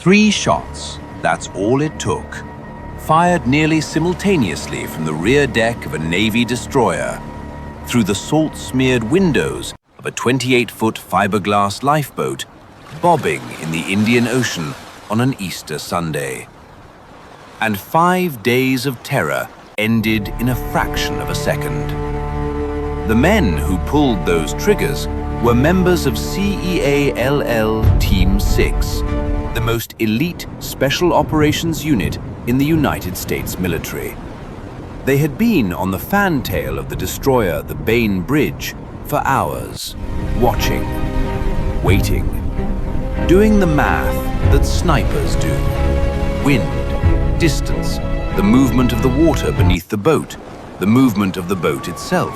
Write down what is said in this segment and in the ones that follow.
3 shots, that's all it took, fired nearly simultaneously from the rear deck of a Navy destroyer, through the salt-smeared windows of a 28-foot fiberglass lifeboat bobbing in the Indian Ocean on an Easter Sunday. And 5 days of terror ended in a fraction of a second. The men who pulled those triggers were members of CEALL Team 6, the most elite special operations unit in the United States military. They had been on the fantail of the destroyer, the Bainbridge, for hours, watching, waiting, doing the math that snipers do. Wind, distance, the movement of the water beneath the boat, the movement of the boat itself.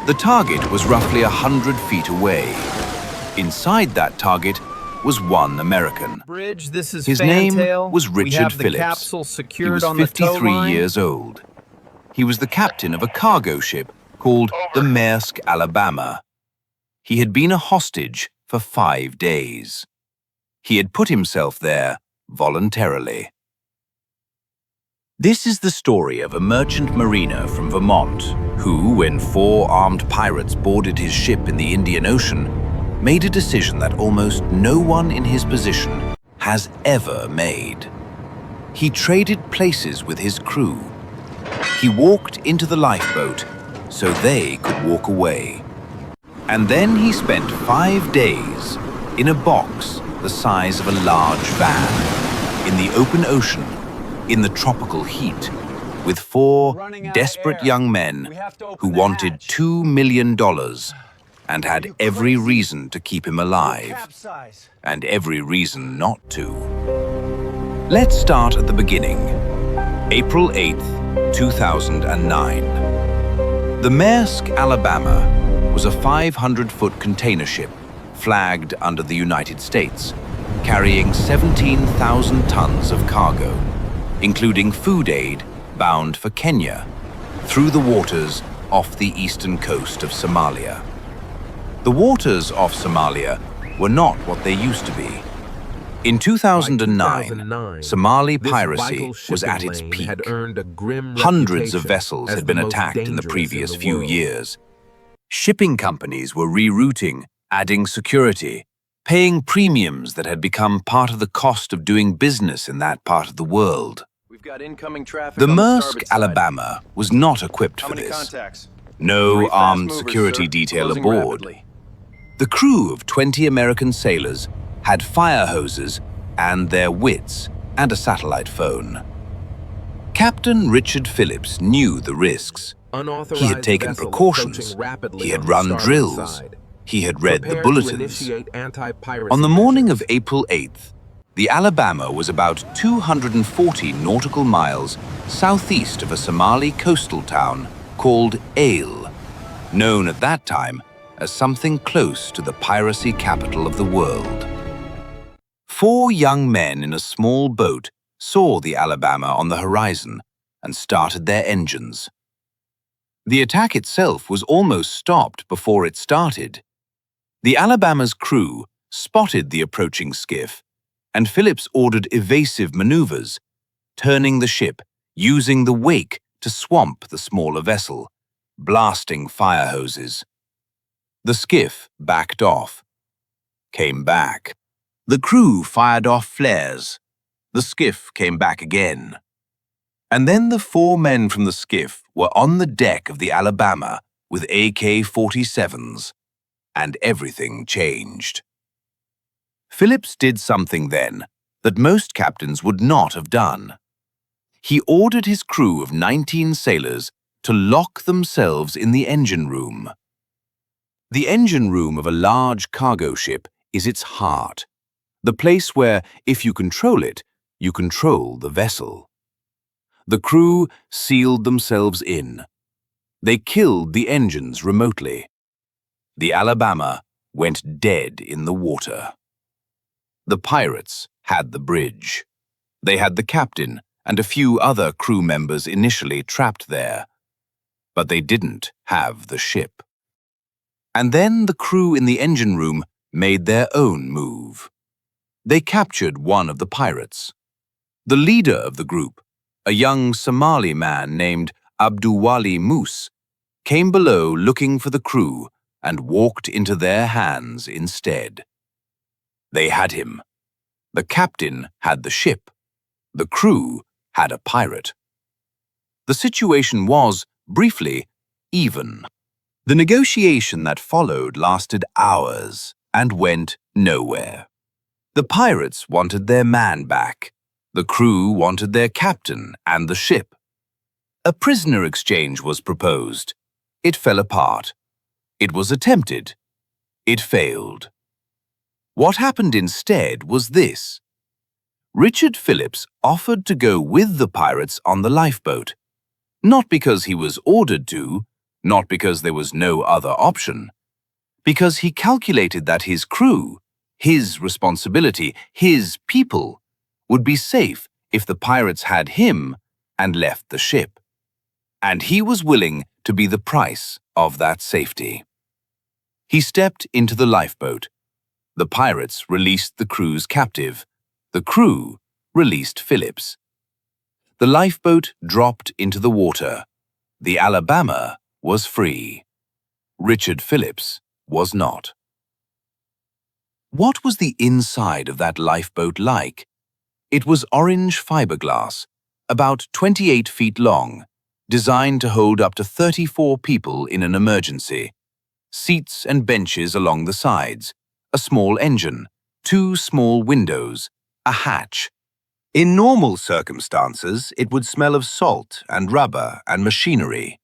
The target was roughly 100 feet away. Inside that target was one American. Bridge, this is His name was Richard Phillips. He was 53 years old. He was the captain of a cargo ship called the Maersk Alabama. He had been a hostage for 5 days. He had put himself there voluntarily. This is the story of a merchant mariner from Vermont who, when 4 armed pirates boarded his ship in the Indian Ocean, made a decision that almost no one in his position has ever made. He traded places with his crew. He walked into the lifeboat so they could walk away. And then he spent 5 days in a box the size of a large van, in the open ocean, in the tropical heat, with 4 desperate young men who wanted $2 million and had every reason to keep him alive, and every reason not to. Let's start at the beginning. April 8th, 2009. The Maersk Alabama was a 500-foot container ship flagged under the United States, carrying 17,000 tons of cargo, including food aid bound for Kenya, through the waters off the eastern coast of Somalia. The waters off Somalia were not what they used to be. In 2009, Somali piracy was at its peak. Hundreds of vessels had been attacked in the previous few years. Shipping companies were rerouting, adding security, paying premiums that had become part of the cost of doing business in that part of the world. The Maersk Alabama was not equipped for this. No armed security detail aboard. The crew of 20 American sailors had fire hoses and their wits and a satellite phone. Captain Richard Phillips knew the risks. He had taken precautions. He had run drills. He had read the bulletins. On the morning of April 8th, the Alabama was about 240 nautical miles southeast of a Somali coastal town called Ail, known at that time as something close to the piracy capital of the world. 4 young men in a small boat saw the Alabama on the horizon and started their engines. The attack itself was almost stopped before it started. The Alabama's crew spotted the approaching skiff, and Phillips ordered evasive maneuvers, turning the ship, using the wake to swamp the smaller vessel, blasting fire hoses. The skiff backed off, came back. The crew fired off flares. The skiff came back again. And then the 4 men from the skiff were on the deck of the Alabama with AK-47s, and everything changed. Phillips did something then that most captains would not have done. He ordered his crew of 19 sailors to lock themselves in the engine room. The engine room of a large cargo ship is its heart, the place where, if you control it, you control the vessel. The crew sealed themselves in. They killed the engines remotely. The Alabama went dead in the water. The pirates had the bridge. They had the captain and a few other crew members initially trapped there. But they didn't have the ship. And then the crew in the engine room made their own move. They captured one of the pirates. The leader of the group, a young Somali man named Abduwali Moose, came below looking for the crew and walked into their hands instead. They had him. The captain had the ship. The crew had a pirate. The situation was, briefly, even. The negotiation that followed lasted hours and went nowhere. The pirates wanted their man back. The crew wanted their captain and the ship. A prisoner exchange was proposed. It fell apart. It was attempted. It failed. What happened instead was this. Richard Phillips offered to go with the pirates on the lifeboat, not because he was ordered to, not because there was no other option, because he calculated that his crew, his responsibility, his people, would be safe if the pirates had him and left the ship. And he was willing to be the price of that safety. He stepped into the lifeboat. The pirates released the crew's captive. The crew released Phillips. The lifeboat dropped into the water. The Alabama was free. Richard Phillips was not. What was the inside of that lifeboat like? It was orange fiberglass, about 28 feet long, designed to hold up to 34 people in an emergency. Seats and benches along the sides, a small engine, 2 small windows, a hatch. In normal circumstances, it would smell of salt and rubber and machinery.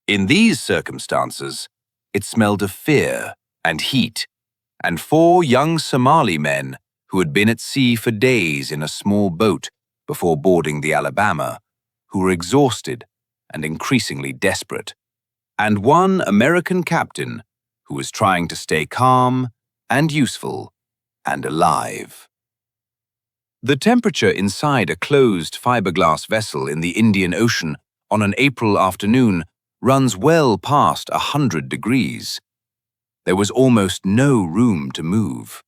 In these circumstances, it smelled of fear and heat, and 4 young Somali men who had been at sea for days in a small boat before boarding the Alabama, who were exhausted and increasingly desperate, and 1 American captain who was trying to stay calm and useful and alive. The temperature inside a closed fiberglass vessel in the Indian Ocean on an April afternoon runs well past 100 degrees. There was almost no room to move.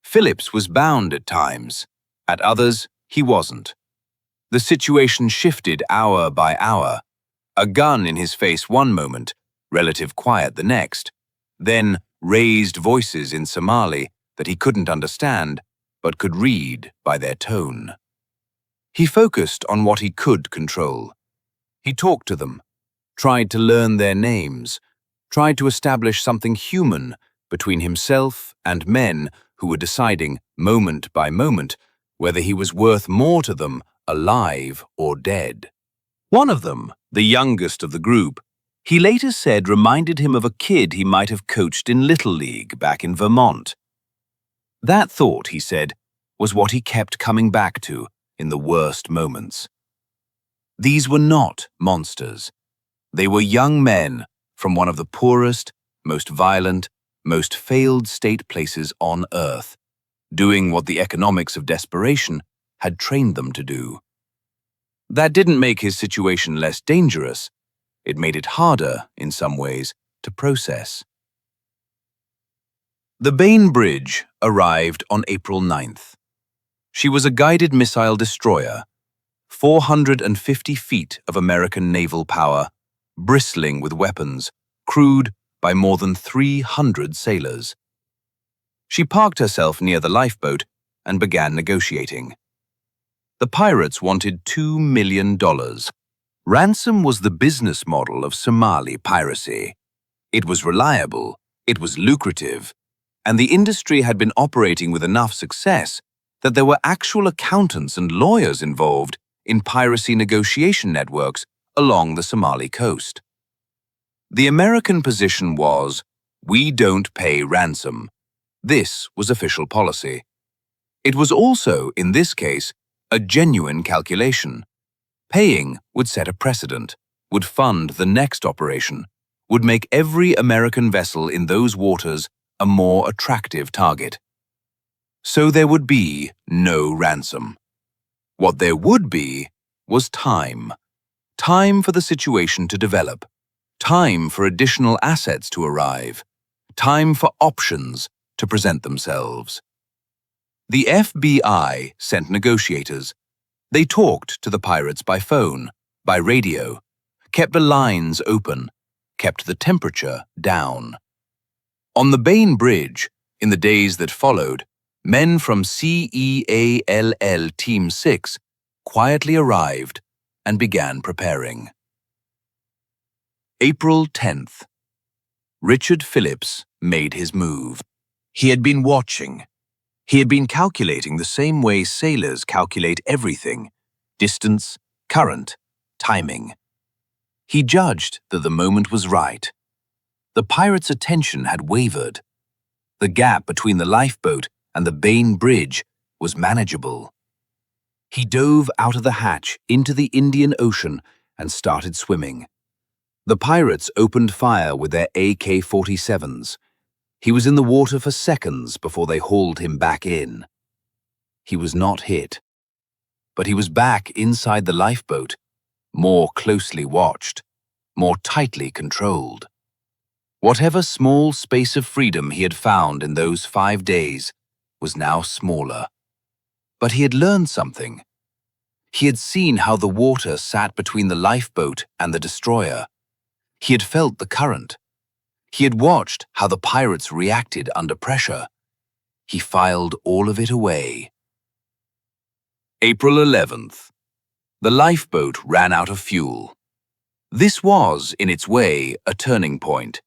Phillips was bound at times. At others, he wasn't. The situation shifted hour by hour. A gun in his face one moment, relative quiet the next. Then raised voices in Somali that he couldn't understand, but could read by their tone. He focused on what he could control. He talked to them, tried to learn their names, tried to establish something human between himself and men who were deciding, moment by moment, whether he was worth more to them, alive or dead. One of them, the youngest of the group, he later said reminded him of a kid he might have coached in Little League back in Vermont. That thought, he said, was what he kept coming back to in the worst moments. These were not monsters. They were young men from one of the poorest, most violent, most failed state places on Earth, doing what the economics of desperation had trained them to do. That didn't make his situation less dangerous. It made it harder, in some ways, to process. The Bainbridge arrived on April 9th. She was a guided missile destroyer, 450 feet of American naval power, bristling with weapons, crewed by more than 300 sailors. She parked herself near the lifeboat and began negotiating. The pirates wanted $2 million. Ransom was the business model of Somali piracy. It was reliable, it was lucrative, and the industry had been operating with enough success that there were actual accountants and lawyers involved in piracy negotiation networks along the Somali coast. The American position was, we don't pay ransom. This was official policy. It was also, in this case, a genuine calculation. Paying would set a precedent, would fund the next operation, would make every American vessel in those waters a more attractive target. So there would be no ransom. What there would be was time. Time for the situation to develop. Time for additional assets to arrive. Time for options to present themselves. The FBI sent negotiators. They talked to the pirates by phone, by radio, kept the lines open, kept the temperature down. On the Bain Bridge, in the days that followed, men from CEALL Team 6 quietly arrived and began preparing. April 10th. Richard Phillips made his move. He had been watching. He had been calculating the same way sailors calculate everything: distance, current, timing. He judged that the moment was right. The pirates' attention had wavered. The gap between the lifeboat and the Bain Bridge was manageable. He dove out of the hatch into the Indian Ocean and started swimming. The pirates opened fire with their AK-47s. He was in the water for seconds before they hauled him back in. He was not hit. But he was back inside the lifeboat, more closely watched, more tightly controlled. Whatever small space of freedom he had found in those 5 days was now smaller. But he had learned something. He had seen how the water sat between the lifeboat and the destroyer. He had felt the current. He had watched how the pirates reacted under pressure. He filed all of it away. April 11th. The lifeboat ran out of fuel. This was, in its way, a turning point.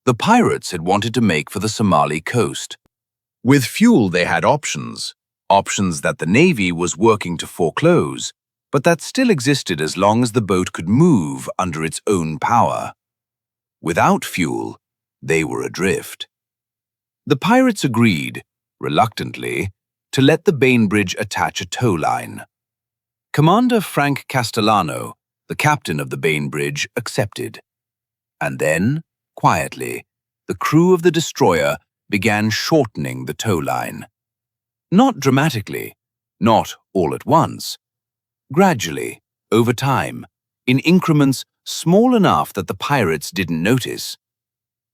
The pirates had wanted to make for the Somali coast. With fuel they had options that the Navy was working to foreclose, but that still existed as long as the boat could move under its own power. Without fuel, they were adrift. The pirates agreed, reluctantly, to let the Bain Bridge attach a towline. Commander Frank Castellano, the captain of the Bain Bridge, accepted. And then, quietly, the crew of the destroyer began shortening the towline. Not dramatically, not all at once. Gradually, over time, in increments small enough that the pirates didn't notice.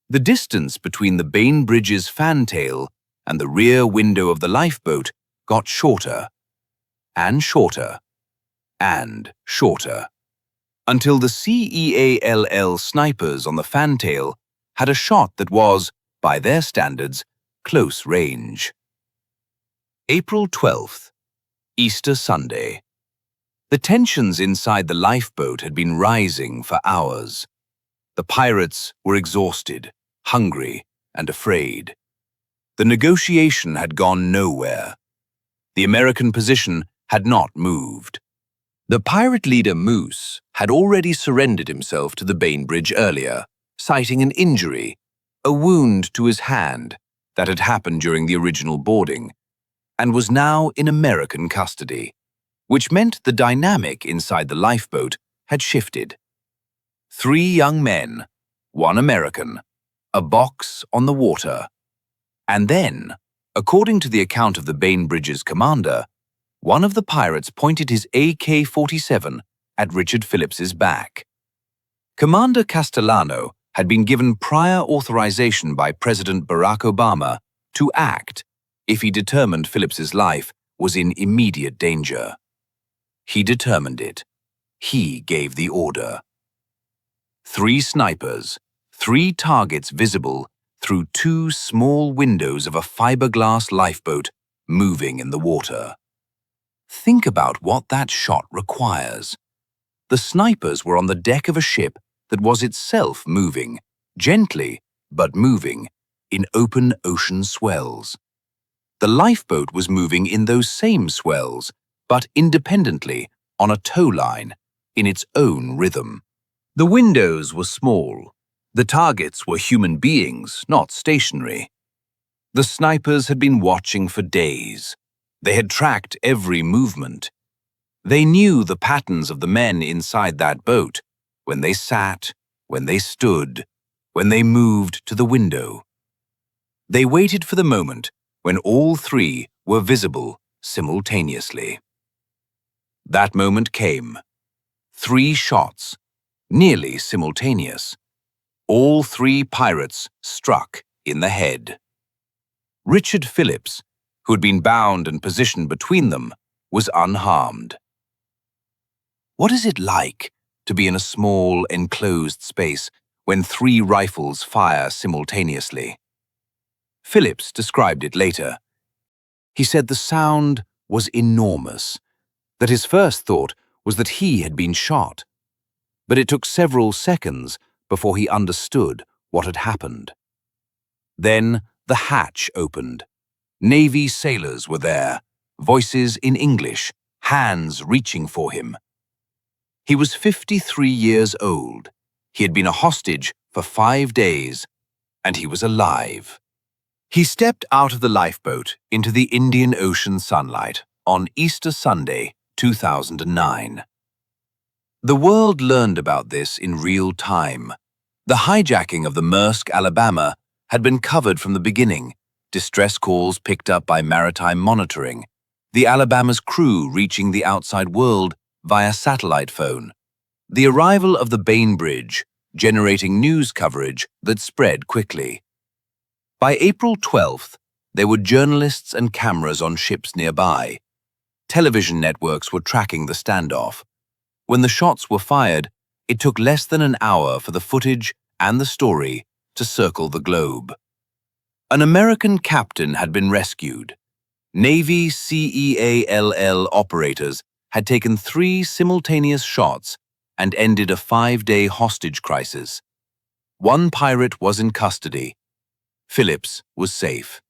The distance between the Bain Bridge's fantail and the rear window of the lifeboat got shorter, and shorter, and shorter, until the CEALL snipers on the fantail had a shot that was, by their standards, close range. April 12th, Easter Sunday. The tensions inside the lifeboat had been rising for hours. The pirates were exhausted, hungry, and afraid. The negotiation had gone nowhere. The American position had not moved. The pirate leader Moose had already surrendered himself to the Bain Bridge earlier, citing an injury, a wound to his hand that had happened during the original boarding, and was now in American custody, which meant the dynamic inside the lifeboat had shifted. 3 young men, 1 American, a box on the water. And then, according to the account of the Bain Bridge's commander, one of the pirates pointed his AK-47 at Richard Phillips's back. Commander Castellano had been given prior authorization by President Barack Obama to act if he determined Phillips's life was in immediate danger. He determined it. He gave the order. 3 snipers, 3 targets visible through 2 small windows of a fiberglass lifeboat moving in the water. Think about what that shot requires. The snipers were on the deck of a ship that was itself moving, gently but moving, in open ocean swells. The lifeboat was moving in those same swells, but independently, on a towline, in its own rhythm. The windows were small. The targets were human beings, not stationary. The snipers had been watching for days. They had tracked every movement. They knew the patterns of the men inside that boat, when they sat, when they stood, when they moved to the window. They waited for the moment when all 3 were visible simultaneously. That moment came. 3 shots, nearly simultaneous. All 3 pirates struck in the head. Richard Phillips, who had been bound and positioned between them, was unharmed. What is it like to be in a small, enclosed space when 3 rifles fire simultaneously? Phillips described it later. He said the sound was enormous, that his first thought was that he had been shot. But it took several seconds before he understood what had happened. Then the hatch opened. Navy sailors were there, voices in English, hands reaching for him. He was 53 years old. He had been a hostage for 5 days, and he was alive. He stepped out of the lifeboat into the Indian Ocean sunlight on Easter Sunday, 2009. The world learned about this in real time. The hijacking of the Maersk Alabama had been covered from the beginning, distress calls picked up by Maritime monitoring, the Alabama's crew reaching the outside world via satellite phone, the arrival of the Bainbridge generating news coverage that spread quickly. By April 12th, there were journalists and cameras on ships nearby. Television networks were tracking the standoff. When the shots were fired, it took less than an hour for the footage and the story to circle the globe. An American captain had been rescued. Navy CEALL operators had taken 3 simultaneous shots and ended a 5-day hostage crisis. 1 pirate was in custody. Phillips was safe.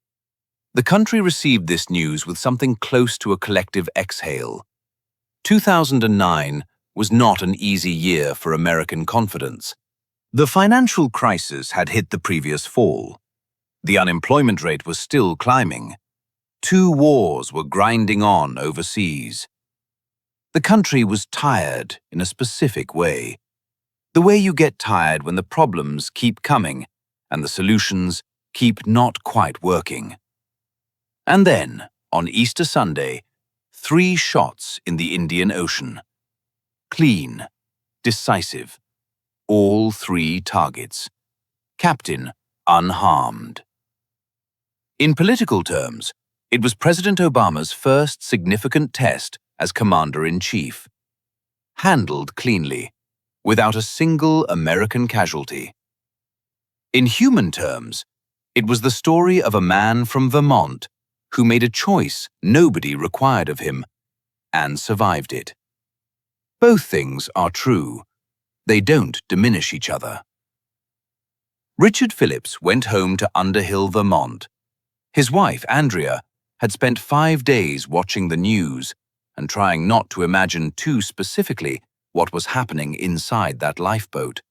The country received this news with something close to a collective exhale. 2009 was not an easy year for American confidence. The financial crisis had hit the previous fall. The unemployment rate was still climbing. 2 wars were grinding on overseas. The country was tired in a specific way. The way you get tired when the problems keep coming and the solutions keep not quite working. And then, on Easter Sunday, 3 shots in the Indian Ocean. Clean, decisive, all 3 targets. Captain unharmed. In political terms, it was President Obama's first significant test as Commander-in-Chief. Handled cleanly, without a single American casualty. In human terms, it was the story of a man from Vermont who made a choice nobody required of him and survived it. Both things are true. They don't diminish each other. Richard Phillips went home to Underhill, Vermont. His wife, Andrea, had spent 5 days watching the news and trying not to imagine too specifically what was happening inside that lifeboat.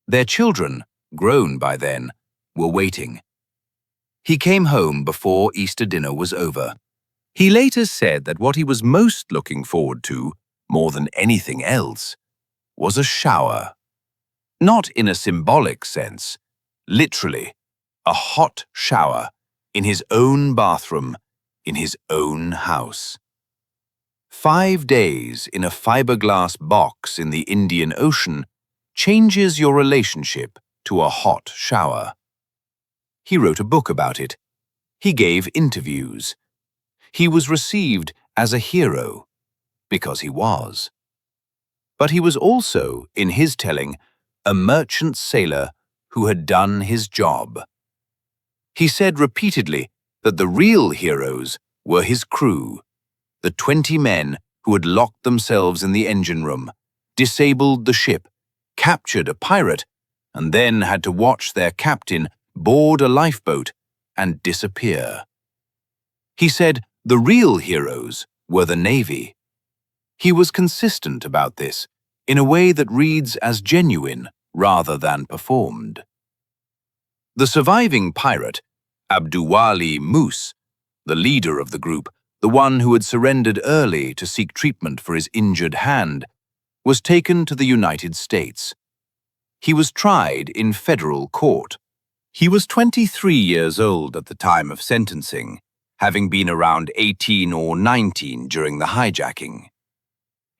Their children, grown by then, were waiting. He came home before Easter dinner was over. He later said that what he was most looking forward to, more than anything else, was a shower. Not in a symbolic sense, literally, a hot shower in his own bathroom, in his own house. 5 days in a fiberglass box in the Indian Ocean changes your relationship to a hot shower. He wrote a book about it. He gave interviews. He was received as a hero, because he was. But he was also, in his telling, a merchant sailor who had done his job. He said repeatedly that the real heroes were his crew, the 20 men who had locked themselves in the engine room, disabled the ship, captured a pirate, and then had to watch their captain board a lifeboat and disappear. He said the real heroes were the Navy. He was consistent about this, in a way that reads as genuine rather than performed. The surviving pirate, Abduwali Moose, the leader of the group, the one who had surrendered early to seek treatment for his injured hand, was taken to the United States. He was tried in federal court. He was 23 years old at the time of sentencing, having been around 18 or 19 during the hijacking.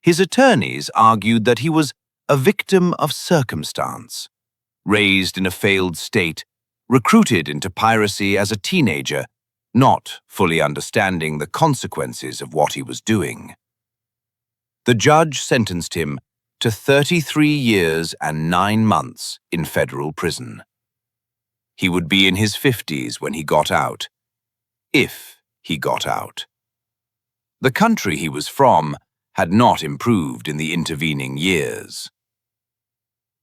His attorneys argued that he was a victim of circumstance, raised in a failed state, recruited into piracy as a teenager, not fully understanding the consequences of what he was doing. The judge sentenced him to 33 years and 9 months in federal prison. He would be in his 50s when he got out, if he got out. The country he was from had not improved in the intervening years.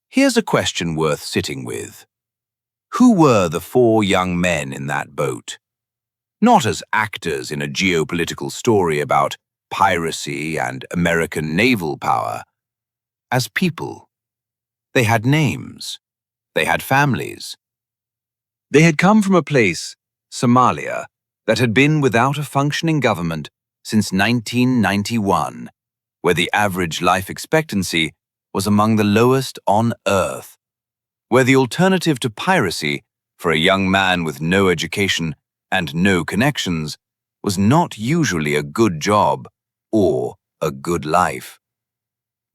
Here's a question worth sitting with. Who were the 4 young men in that boat? Not as actors in a geopolitical story about piracy and American naval power. As people. They had names. They had families. They had come from a place, Somalia, that had been without a functioning government since 1991, where the average life expectancy was among the lowest on Earth, where the alternative to piracy for a young man with no education and no connections was not usually a good job or a good life.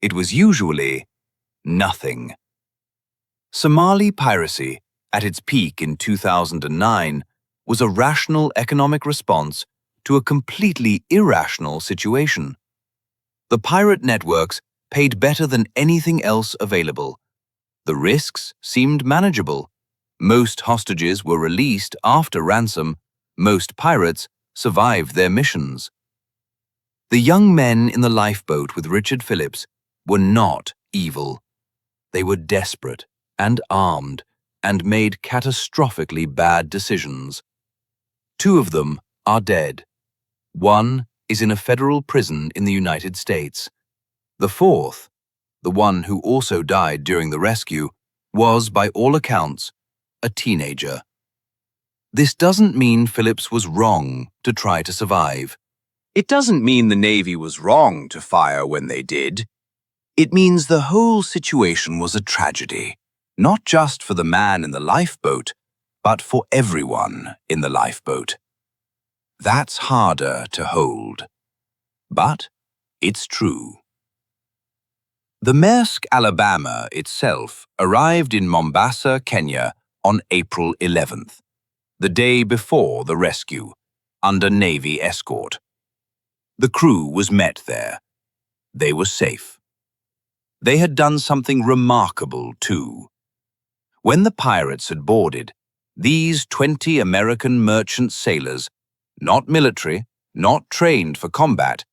It was usually nothing. Somali piracy, at its peak in 2009, was a rational economic response to a completely irrational situation. The pirate networks paid better than anything else available. The risks seemed manageable. Most hostages were released after ransom. Most pirates survived their missions. The young men in the lifeboat with Richard Phillips were not evil. They were desperate and armed and made catastrophically bad decisions. 2 of them are dead. 1 is in a federal prison in the United States. The 4th, the one who also died during the rescue, was, by all accounts, a teenager. This doesn't mean Phillips was wrong to try to survive. It doesn't mean the Navy was wrong to fire when they did. It means the whole situation was a tragedy, not just for the man in the lifeboat, but for everyone in the lifeboat. That's harder to hold. But it's true. The Maersk Alabama itself arrived in Mombasa, Kenya on April 11th, the day before the rescue, under Navy escort. The crew was met there. They were safe. They had done something remarkable, too. When the pirates had boarded, these 20 American merchant sailors, not military, not trained for combat,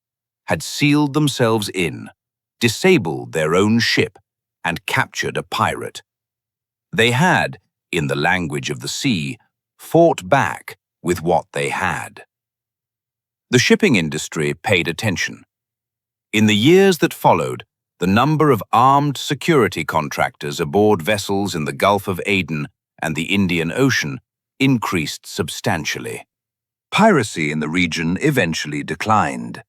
had sealed themselves in, disabled their own ship, and captured a pirate. They had, in the language of the sea, fought back with what they had. The shipping industry paid attention. In the years that followed, the number of armed security contractors aboard vessels in the Gulf of Aden and the Indian Ocean increased substantially. Piracy in the region eventually declined.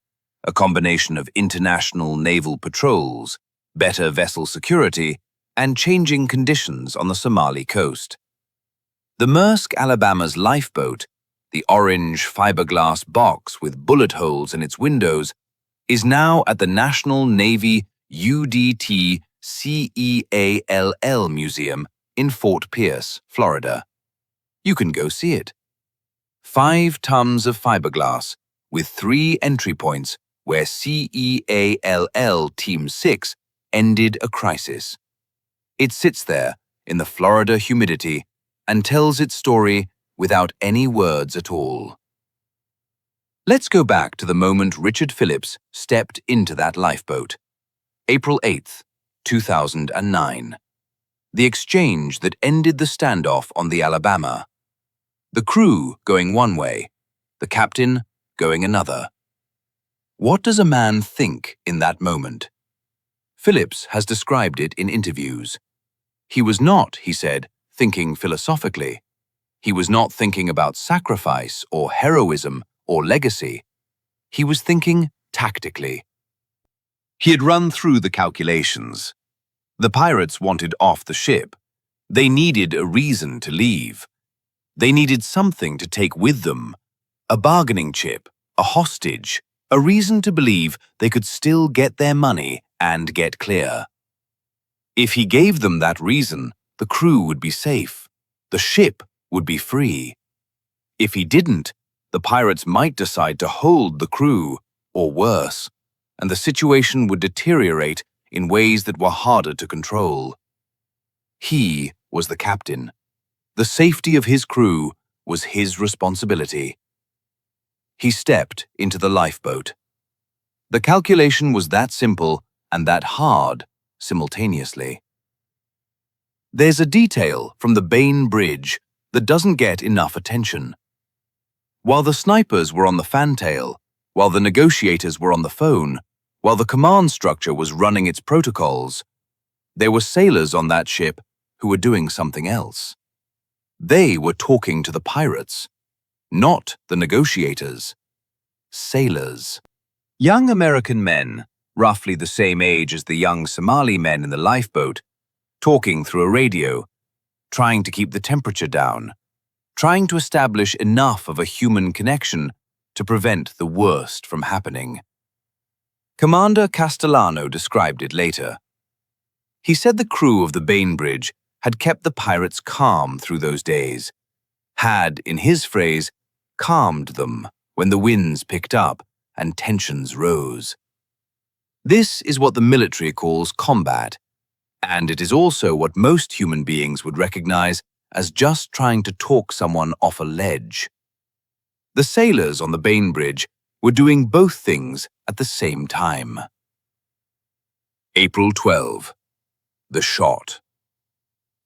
A combination of international naval patrols, better vessel security, and changing conditions on the Somali coast. The Maersk Alabama's lifeboat, the orange fiberglass box with bullet holes in its windows, is now at the National Navy UDT CEALL Museum in Fort Pierce, Florida. You can go see it. 5 tons of fiberglass with 3 entry points where CEALL Team 6 ended a crisis. It sits there in the Florida humidity and tells its story without any words at all. Let's go back to the moment Richard Phillips stepped into that lifeboat. April 8th, 2009. The exchange that ended the standoff on the Alabama. The crew going one way, the captain going another. What does a man think in that moment? Phillips has described it in interviews. He was not, he said, thinking philosophically. He was not thinking about sacrifice or heroism or legacy. He was thinking tactically. He had run through the calculations. The pirates wanted off the ship. They needed a reason to leave. They needed something to take with them, a bargaining chip, a hostage, a reason to believe they could still get their money and get clear. If he gave them that reason, the crew would be safe. The ship would be free. If he didn't, the pirates might decide to hold the crew, or worse, and the situation would deteriorate in ways that were harder to control. He was the captain. The safety of his crew was his responsibility. He stepped into the lifeboat. The calculation was that simple and that hard simultaneously. There's a detail from the Bain Bridge that doesn't get enough attention. While the snipers were on the fantail, while the negotiators were on the phone, while the command structure was running its protocols, there were sailors on that ship who were doing something else. They were talking to the pirates, not the negotiators. Sailors. Young American men, roughly the same age as the young Somali men in the lifeboat, talking through a radio, trying to keep the temperature down, trying to establish enough of a human connection to prevent the worst from happening. Commander Castellano described it later. He said the crew of the Bainbridge had kept the pirates calm through those days, had, in his phrase, calmed them when the winds picked up and tensions rose. This is what the military calls combat, and it is also what most human beings would recognize as just trying to talk someone off a ledge. The sailors on the Bainbridge were doing both things at the same time. April 12. The shot.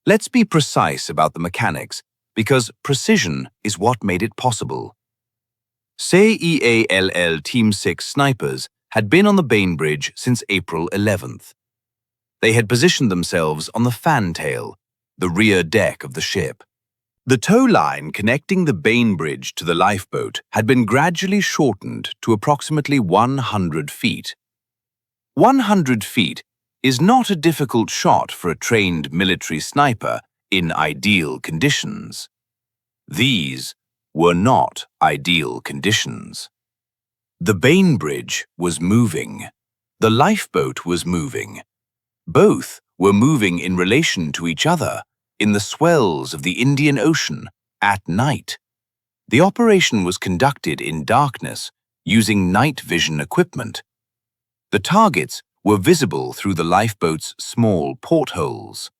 Let's be precise about the mechanics, because precision is what made it possible. SEALL Team 6 snipers had been on the Bainbridge since April 11th. They had positioned themselves on the fantail, the rear deck of the ship. The tow line connecting the Bainbridge to the lifeboat had been gradually shortened to approximately 100 feet. 100 feet is not a difficult shot for a trained military sniper in ideal conditions. These were not ideal conditions. The Bainbridge was moving. The lifeboat was moving. Both were moving in relation to each other in the swells of the Indian Ocean at night. The operation was conducted in darkness using night vision equipment. The targets were visible through the lifeboat's small portholes.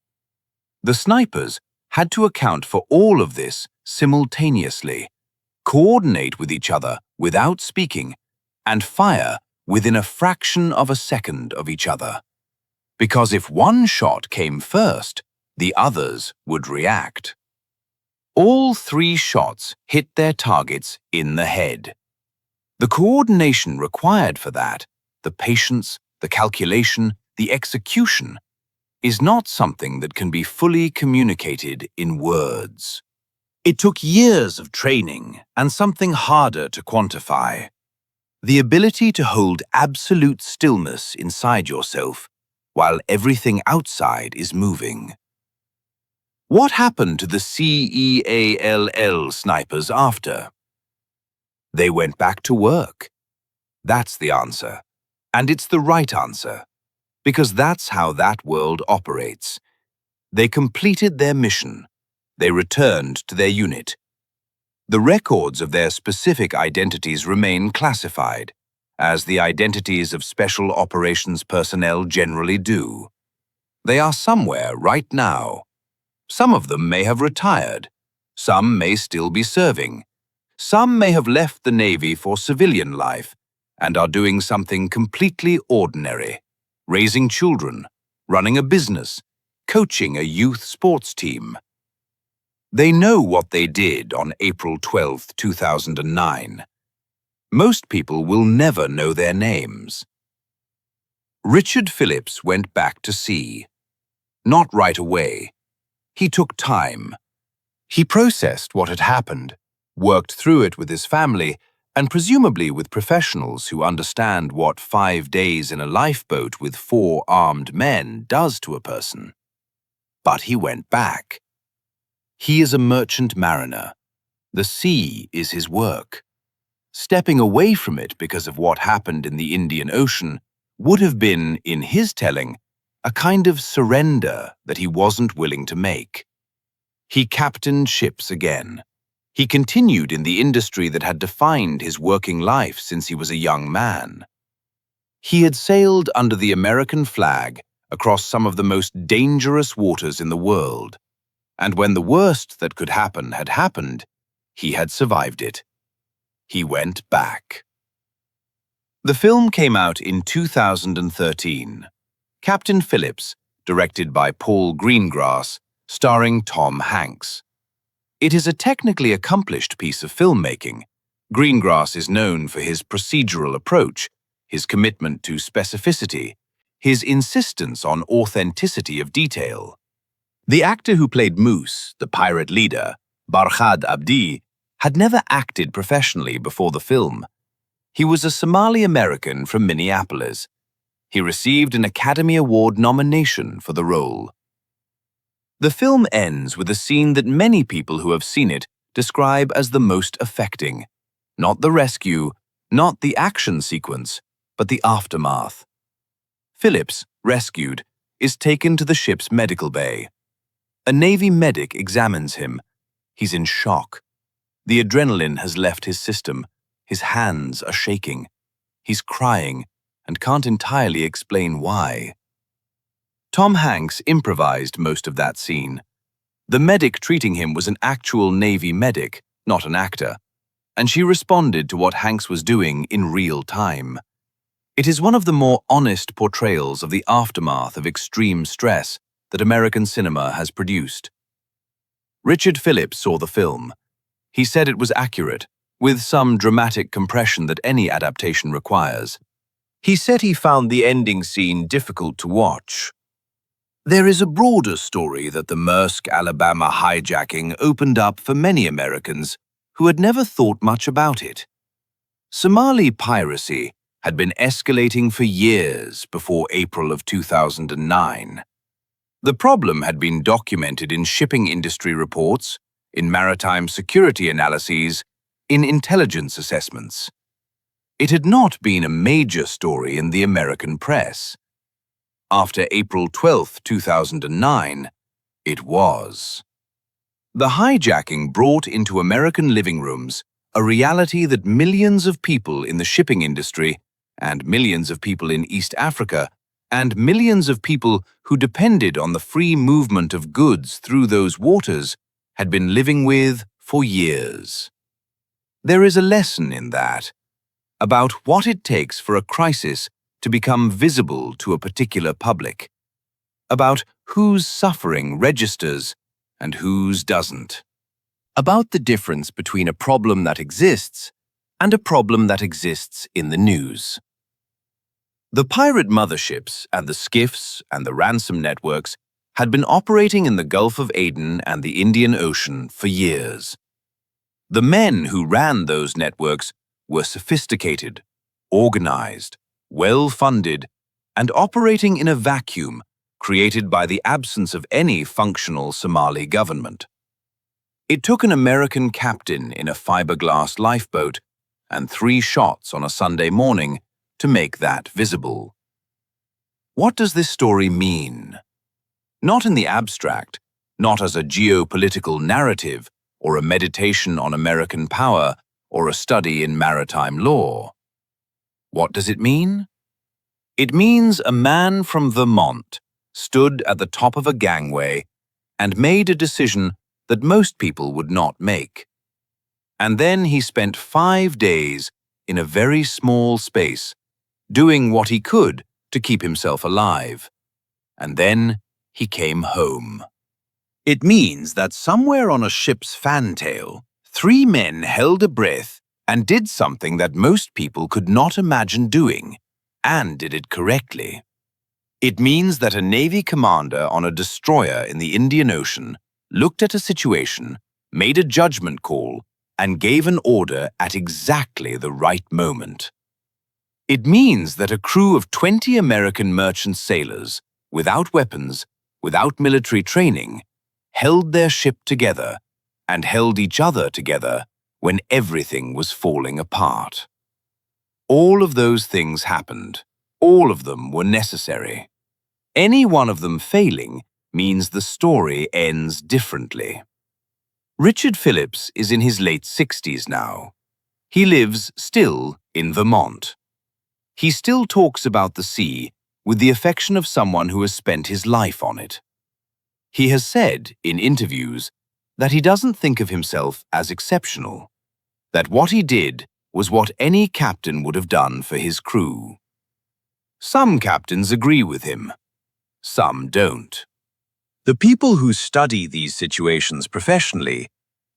The snipers had to account for all of this simultaneously, coordinate with each other without speaking, and fire within a fraction of a second of each other. Because if one shot came first, the others would react. All 3 shots hit their targets in the head. The coordination required for that, the patience, the calculation, the execution, is not something that can be fully communicated in words. It took years of training and something harder to quantify. The ability to hold absolute stillness inside yourself while everything outside is moving. What happened to the SEALL snipers after? They went back to work. That's the answer. And it's the right answer, because that's how that world operates. They completed their mission. They returned to their unit. The records of their specific identities remain classified, as the identities of special operations personnel generally do. They are somewhere right now. Some of them may have retired. Some may still be serving. Some may have left the Navy for civilian life and are doing something completely ordinary, raising children, running a business, coaching a youth sports team. They know what they did on April 12, 2009. Most people will never know their names. Richard Phillips went back to sea. Not right away. He took time. He processed what had happened, worked through it with his family, and presumably with professionals who understand what 5 days in a lifeboat with 4 armed men does to a person. But he went back. He is a merchant mariner. The sea is his work. Stepping away from it because of what happened in the Indian Ocean would have been, in his telling, a kind of surrender that he wasn't willing to make. He captained ships again. He continued in the industry that had defined his working life since he was a young man. He had sailed under the American flag across some of the most dangerous waters in the world, and when the worst that could happen had happened, he had survived it. He went back. The film came out in 2013. Captain Phillips, directed by Paul Greengrass, starring Tom Hanks. It is a technically accomplished piece of filmmaking. Greengrass is known for his procedural approach, his commitment to specificity, his insistence on authenticity of detail. The actor who played Moose, the pirate leader, Barkhad Abdi, had never acted professionally before the film. He was a Somali American from Minneapolis. He received an Academy Award nomination for the role. The film ends with a scene that many people who have seen it describe as the most affecting. Not the rescue, not the action sequence, but the aftermath. Phillips, rescued, is taken to the ship's medical bay. A Navy medic examines him. He's in shock. The adrenaline has left his system. His hands are shaking. He's crying and can't entirely explain why. Tom Hanks improvised most of that scene. The medic treating him was an actual Navy medic, not an actor, and she responded to what Hanks was doing in real time. It is one of the more honest portrayals of the aftermath of extreme stress that American cinema has produced. Richard Phillips saw the film. He said it was accurate, with some dramatic compression that any adaptation requires. He said he found the ending scene difficult to watch. There is a broader story that the Maersk Alabama hijacking opened up for many Americans who had never thought much about it. Somali piracy had been escalating for years before April of 2009. The problem had been documented in shipping industry reports, in maritime security analyses, in intelligence assessments. It had not been a major story in the American press. After April 12, 2009, it was. The hijacking brought into American living rooms a reality that millions of people in the shipping industry, and millions of people in East Africa, and millions of people who depended on the free movement of goods through those waters had been living with for years. There is a lesson in that, about what it takes for a crisis to become visible to a particular public, about whose suffering registers and whose doesn't, about the difference between a problem that exists and a problem that exists in the news. The pirate motherships and the skiffs and the ransom networks had been operating in the Gulf of Aden and the Indian Ocean for years. The men who ran those networks were sophisticated, organized, well-funded, and operating in a vacuum created by the absence of any functional Somali government. It took an American captain in a fiberglass lifeboat and 3 shots on a Sunday morning to make that visible. What does this story mean? Not in the abstract, not as a geopolitical narrative or a meditation on American power or a study in maritime law. What does it mean? It means a man from Vermont stood at the top of a gangway and made a decision that most people would not make. And then he spent 5 days in a very small space, doing what he could to keep himself alive. And then he came home. It means that somewhere on a ship's fantail, 3 men held a breath and did something that most people could not imagine doing, and did it correctly. It means that a Navy commander on a destroyer in the Indian Ocean looked at a situation, made a judgment call, and gave an order at exactly the right moment. It means that a crew of 20 American merchant sailors, without weapons, without military training, held their ship together and held each other together when everything was falling apart. All of those things happened. All of them were necessary. Any one of them failing means the story ends differently. Richard Phillips is in his late 60s now. He lives still in Vermont. He still talks about the sea with the affection of someone who has spent his life on it. He has said in interviews that he doesn't think of himself as exceptional, that what he did was what any captain would have done for his crew. Some captains agree with him, some don't. The people who study these situations professionally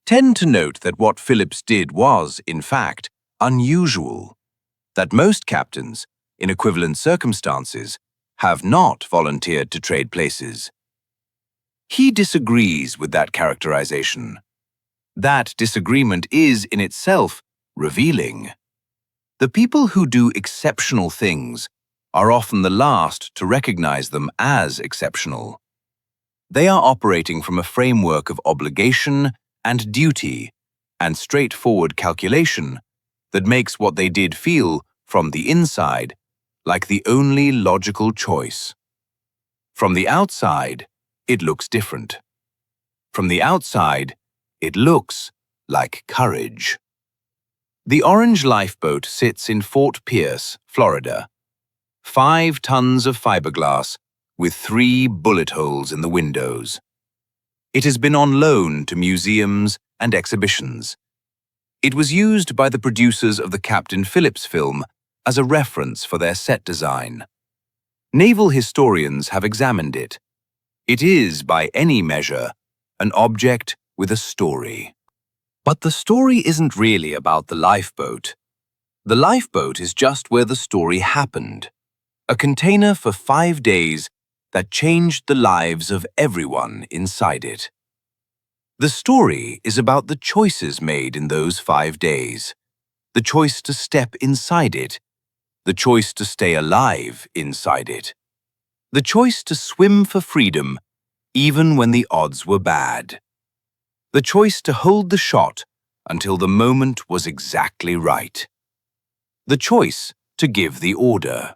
tend to note that what Phillips did was, in fact, unusual, that most captains, in equivalent circumstances, have not volunteered to trade places. He disagrees with that characterization. That disagreement is, in itself, revealing. The people who do exceptional things are often the last to recognize them as exceptional. They are operating from a framework of obligation and duty and straightforward calculation that makes what they did feel, from the inside, like the only logical choice. From the outside, it looks different. From the outside, it looks like courage. The orange lifeboat sits in Fort Pierce, Florida. 5 tons of fiberglass with 3 bullet holes in the windows. It has been on loan to museums and exhibitions. It was used by the producers of the Captain Phillips film as a reference for their set design. Naval historians have examined it. It is, by any measure, an object with a story. But the story isn't really about the lifeboat. The lifeboat is just where the story happened. A container for 5 days that changed the lives of everyone inside it. The story is about the choices made in those 5 days. The choice to step inside it. The choice to stay alive inside it. The choice to swim for freedom even when the odds were bad. The choice to hold the shot until the moment was exactly right. The choice to give the order.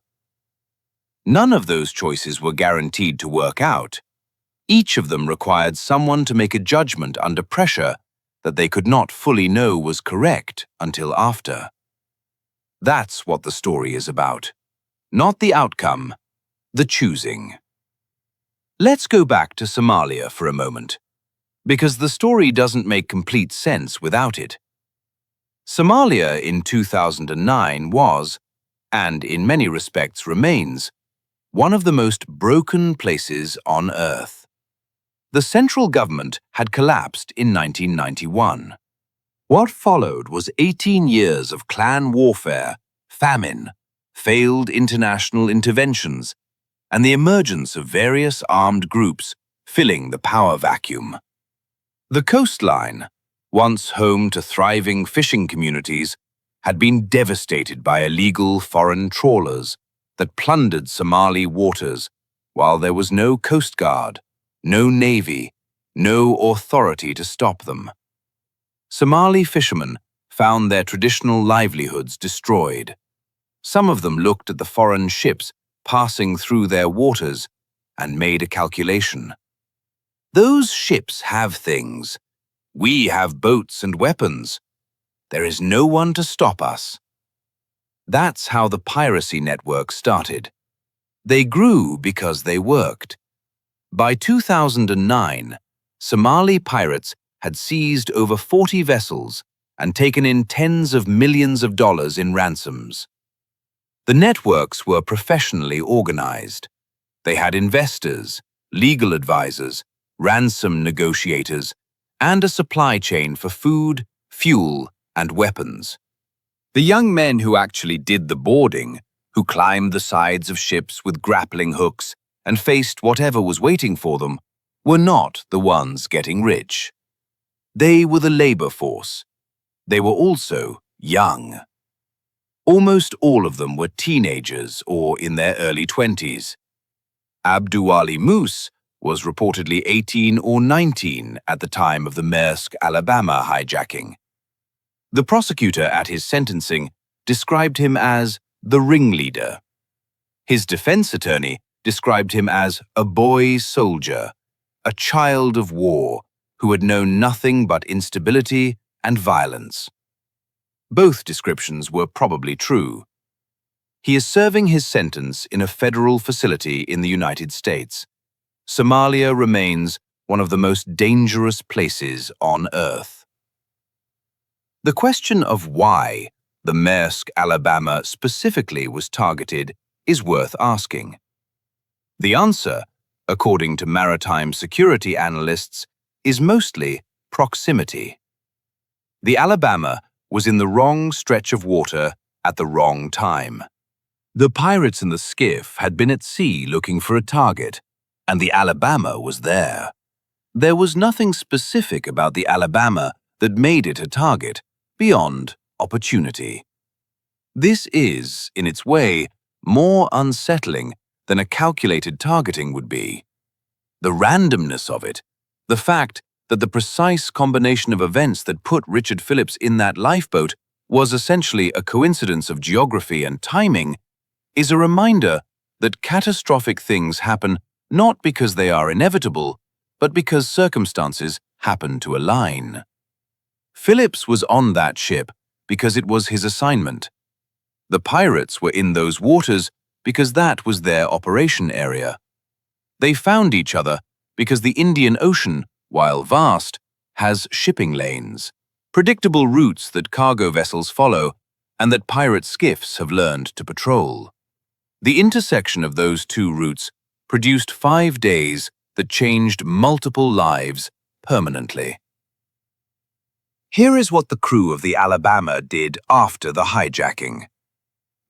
None of those choices were guaranteed to work out. Each of them required someone to make a judgment under pressure that they could not fully know was correct until after. That's what the story is about. Not the outcome, the choosing. Let's go back to Somalia for a moment, because the story doesn't make complete sense without it. Somalia in 2009 was, and in many respects remains, one of the most broken places on Earth. The central government had collapsed in 1991. What followed was 18 years of clan warfare, famine, failed international interventions, and the emergence of various armed groups filling the power vacuum. The coastline, once home to thriving fishing communities, had been devastated by illegal foreign trawlers that plundered Somali waters, while there was no coast guard, no navy, no authority to stop them. Somali fishermen found their traditional livelihoods destroyed. Some of them looked at the foreign ships passing through their waters and made a calculation. Those ships have things. We have boats and weapons. There is no one to stop us. That's how the piracy network started. They grew because they worked. By 2009, Somali pirates had seized over 40 vessels and taken in tens of millions of dollars in ransoms. The networks were professionally organized. They had investors, legal advisors, ransom negotiators, and a supply chain for food, fuel, and weapons. The young men who actually did the boarding, who climbed the sides of ships with grappling hooks and faced whatever was waiting for them, were not the ones getting rich. They were the labor force. They were also young. Almost all of them were teenagers or in their early 20s. Abduwali Moose was reportedly 18 or 19 at the time of the Maersk Alabama hijacking. The prosecutor at his sentencing described him as the ringleader. His defense attorney described him as a boy soldier, a child of war, who had known nothing but instability and violence. Both descriptions were probably true. He is serving his sentence in a federal facility in the United States. Somalia remains one of the most dangerous places on Earth. The question of why the Maersk Alabama specifically was targeted is worth asking. The answer, according to maritime security analysts, is mostly proximity. The Alabama was in the wrong stretch of water at the wrong time. The pirates in the skiff had been at sea looking for a target, and the Alabama was there. There was nothing specific about the Alabama that made it a target, beyond opportunity. This is, in its way, more unsettling than a calculated targeting would be. The randomness of it, the fact that the precise combination of events that put Richard Phillips in that lifeboat was essentially a coincidence of geography and timing, is a reminder that catastrophic things happen not because they are inevitable, but because circumstances happen to align. Phillips was on that ship because it was his assignment. The pirates were in those waters because that was their operation area. They found each other because the Indian Ocean, while vast, has shipping lanes, predictable routes that cargo vessels follow and that pirate skiffs have learned to patrol. The intersection of those two routes produced 5 days that changed multiple lives permanently. Here is what the crew of the Alabama did after the hijacking.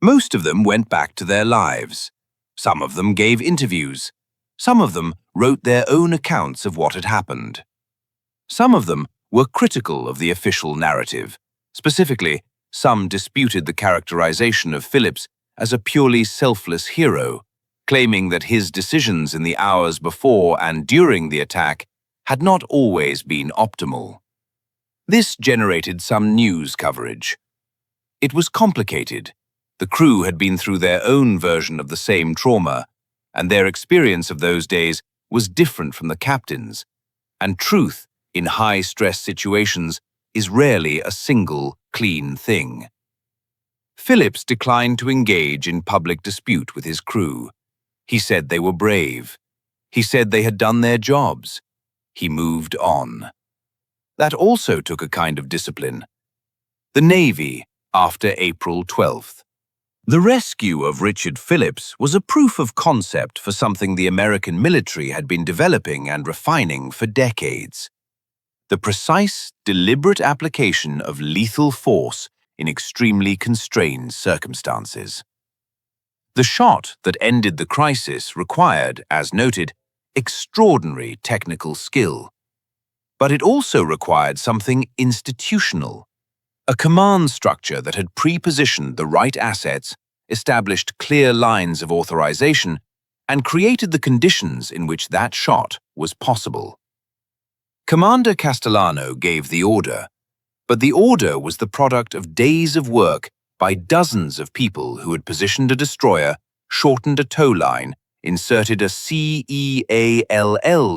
Most of them went back to their lives. Some of them gave interviews. Some of them wrote their own accounts of what had happened. Some of them were critical of the official narrative. Specifically, some disputed the characterization of Phillips as a purely selfless hero, claiming that his decisions in the hours before and during the attack had not always been optimal. This generated some news coverage. It was complicated. The crew had been through their own version of the same trauma, and their experience of those days was different from the captain's, and truth in high-stress situations is rarely a single, clean thing. Phillips declined to engage in public dispute with his crew. He said they were brave. He said they had done their jobs. He moved on. That also took a kind of discipline. The Navy, after April 12th. The rescue of Richard Phillips was a proof of concept for something the American military had been developing and refining for decades. The precise, deliberate application of lethal force in extremely constrained circumstances. The shot that ended the crisis required, as noted, extraordinary technical skill. But it also required something institutional. A command structure that had pre-positioned the right assets, established clear lines of authorization, and created the conditions in which that shot was possible. Commander Castellano gave the order, but the order was the product of days of work by dozens of people who had positioned a destroyer, shortened a towline, inserted a CEALL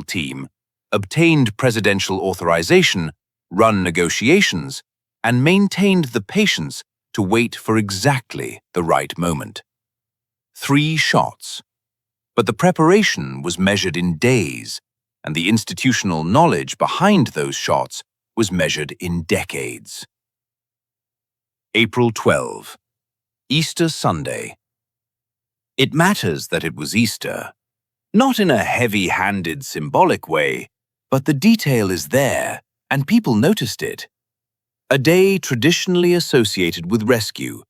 team, obtained presidential authorization, run negotiations, and maintained the patience to wait for exactly the right moment. 3 shots. But the preparation was measured in days, and the institutional knowledge behind those shots was measured in decades. April 12. Easter Sunday. It matters that it was Easter, not in a heavy-handed symbolic way, but the detail is there, and people noticed it. A day traditionally associated with rescue,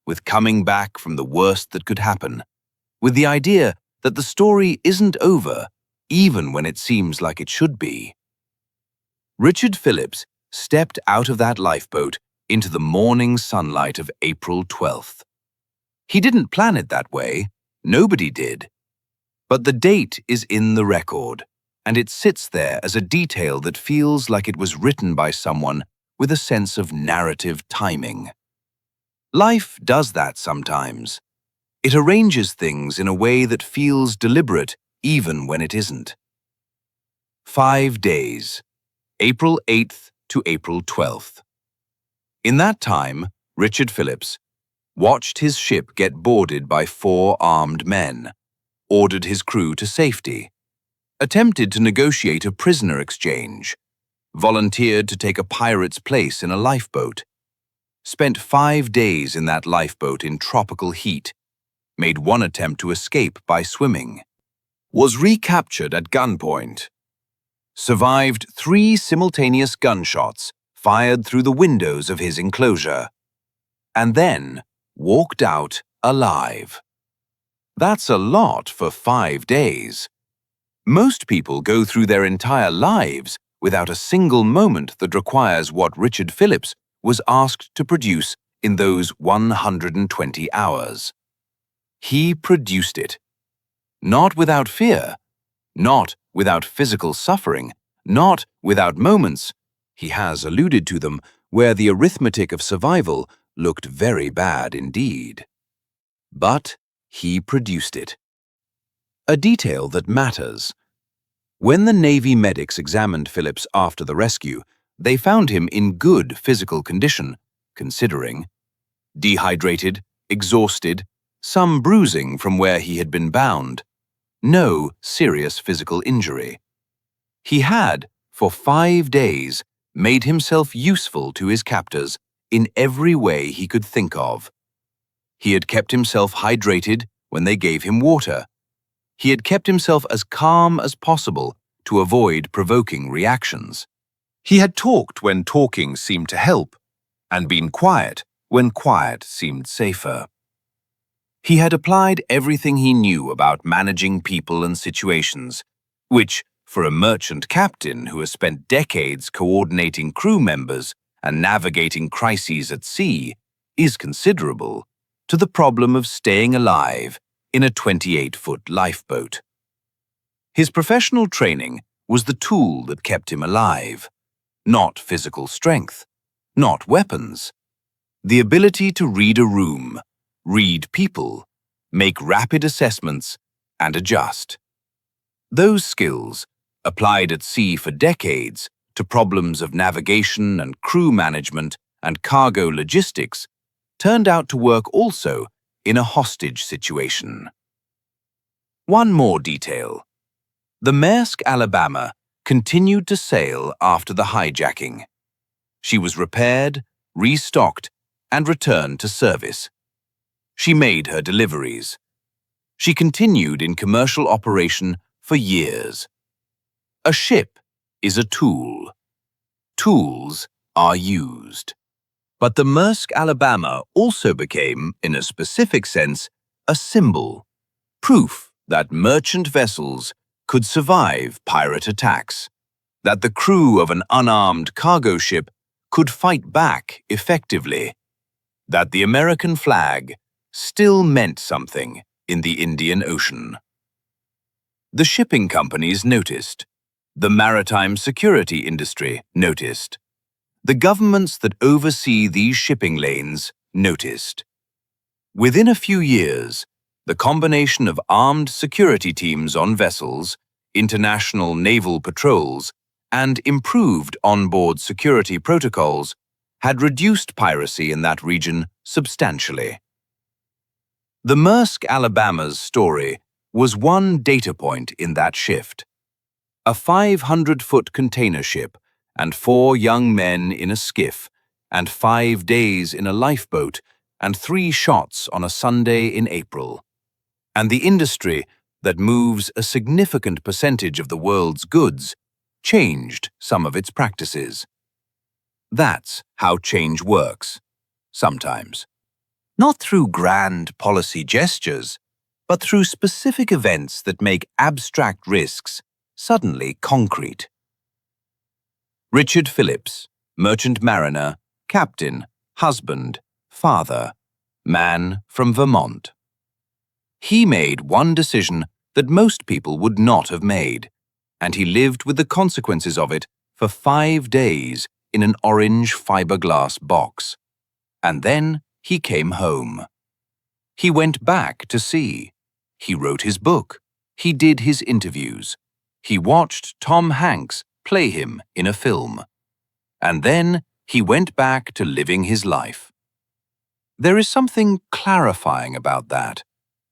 with coming back from the worst that could happen, with the idea that the story isn't over, even when it seems like it should be. Richard Phillips stepped out of that lifeboat into the morning sunlight of April 12th. He didn't plan it that way, nobody did. But the date is in the record, and it sits there as a detail that feels like it was written by someone with a sense of narrative timing. Life does that sometimes. It arranges things in a way that feels deliberate even when it isn't. 5 days. April 8th to April 12th. In that time, Richard Phillips watched his ship get boarded by 4 armed men, ordered his crew to safety, attempted to negotiate a prisoner exchange, volunteered to take a pirate's place in a lifeboat, spent 5 days in that lifeboat in tropical heat, made one attempt to escape by swimming, was recaptured at gunpoint, survived 3 simultaneous gunshots fired through the windows of his enclosure, and then walked out alive. That's a lot for 5 days. Most people go through their entire lives without a single moment that requires what Richard Phillips was asked to produce in those 120 hours. He produced it. Not without fear, not without physical suffering, not without moments, he has alluded to them, where the arithmetic of survival looked very bad indeed. But he produced it. A detail that matters. When the Navy medics examined Phillips after the rescue, they found him in good physical condition, considering dehydrated, exhausted, some bruising from where he had been bound, no serious physical injury. He had, for 5 days, made himself useful to his captors in every way he could think of. He had kept himself hydrated when they gave him water. He had kept himself as calm as possible to avoid provoking reactions. He had talked when talking seemed to help, and been quiet when quiet seemed safer. He had applied everything he knew about managing people and situations, which, for a merchant captain who has spent decades coordinating crew members and navigating crises at sea, is considerable, to the problem of staying alive in a 28-foot lifeboat. His professional training was the tool that kept him alive, not physical strength, not weapons. The ability to read a room, read people, make rapid assessments, and adjust. Those skills, applied at sea for decades to problems of navigation and crew management and cargo logistics, turned out to work also in a hostage situation. One more detail. The Maersk Alabama continued to sail after the hijacking. She was repaired, restocked, and returned to service. She made her deliveries. She continued in commercial operation for years. A ship is a tool. Tools are used. But the Maersk Alabama also became, in a specific sense, a symbol, proof that merchant vessels could survive pirate attacks, that the crew of an unarmed cargo ship could fight back effectively, that the American flag still meant something in the Indian Ocean. The shipping companies noticed. The maritime security industry noticed. The governments that oversee these shipping lanes noticed. Within a few years, the combination of armed security teams on vessels, international naval patrols, and improved onboard security protocols had reduced piracy in that region substantially. The Maersk Alabama's story was one data point in that shift. A 500-foot container ship and 4 young men in a skiff, and 5 days in a lifeboat, and 3 shots on a Sunday in April. And the industry that moves a significant percentage of the world's goods changed some of its practices. That's how change works, sometimes. Not through grand policy gestures, but through specific events that make abstract risks suddenly concrete. Richard Phillips, merchant mariner, captain, husband, father, man from Vermont. He made one decision that most people would not have made, and he lived with the consequences of it for 5 days in an orange fiberglass box. And then he came home. He went back to sea. He wrote his book. He did his interviews. He watched Tom Hanks play him in a film. And then he went back to living his life. There is something clarifying about that,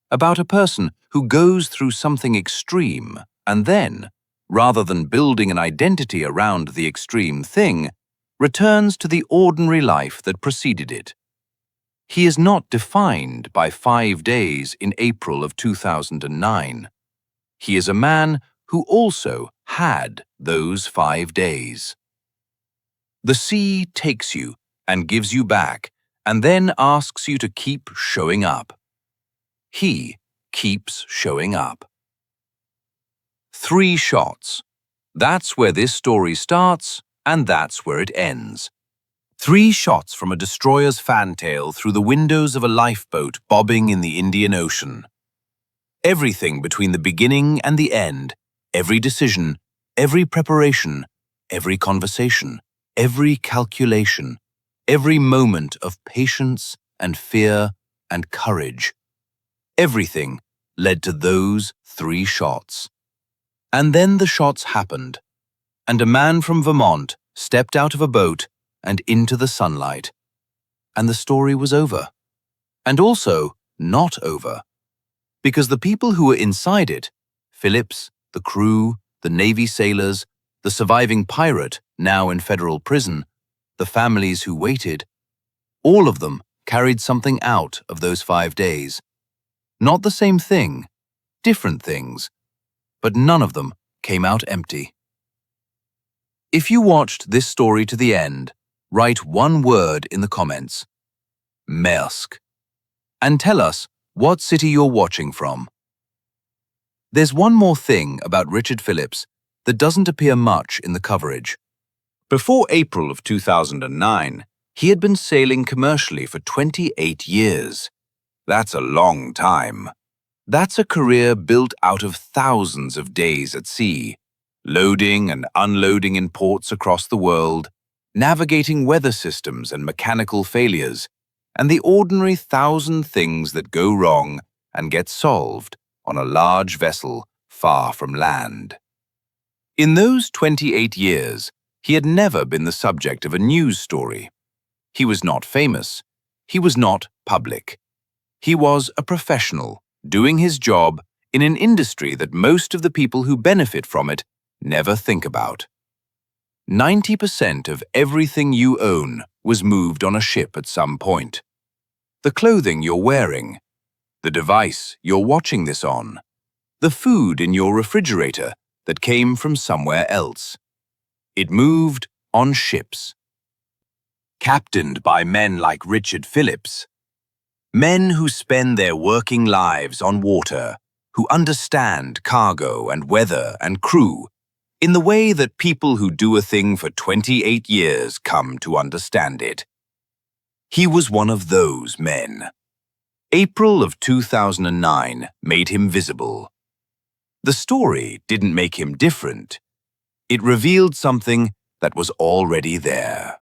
about a person who goes through something extreme and then, rather than building an identity around the extreme thing, returns to the ordinary life that preceded it. He is not defined by 5 days in April of 2009. He is a man who also had those 5 days. The sea takes you and gives you back, and then asks you to keep showing up. He keeps showing up. 3 shots. That's where this story starts, and that's where it ends. 3 shots from a destroyer's fantail through the windows of a lifeboat bobbing in the Indian Ocean. Everything between the beginning and the end, every decision, every preparation, every conversation, every calculation, every moment of patience and fear and courage. Everything led to those 3 shots. And then the shots happened, and a man from Vermont stepped out of a boat and into the sunlight. And the story was over. And also not over. Because the people who were inside it, Phillips, the crew, the Navy sailors, the surviving pirate now in federal prison, the families who waited, all of them carried something out of those 5 days. Not the same thing, different things, but none of them came out empty. If you watched this story to the end, write one word in the comments. Maersk. And tell us what city you're watching from. There's one more thing about Richard Phillips that doesn't appear much in the coverage. Before April of 2009, he had been sailing commercially for 28 years. That's a long time. That's a career built out of thousands of days at sea, loading and unloading in ports across the world, navigating weather systems and mechanical failures, and the ordinary 1,000 things that go wrong and get solved on a large vessel far from land. In those 28 years, he had never been the subject of a news story. He was not famous. He was not public. He was a professional, doing his job in an industry that most of the people who benefit from it never think about. 90% of everything you own was moved on a ship at some point. The clothing you're wearing, the device you're watching this on, the food in your refrigerator that came from somewhere else. It moved on ships. Captained by men like Richard Phillips. Men who spend their working lives on water, who understand cargo and weather and crew in the way that people who do a thing for 28 years come to understand it. He was one of those men. April of 2009 made him visible. The story didn't make him different. It revealed something that was already there.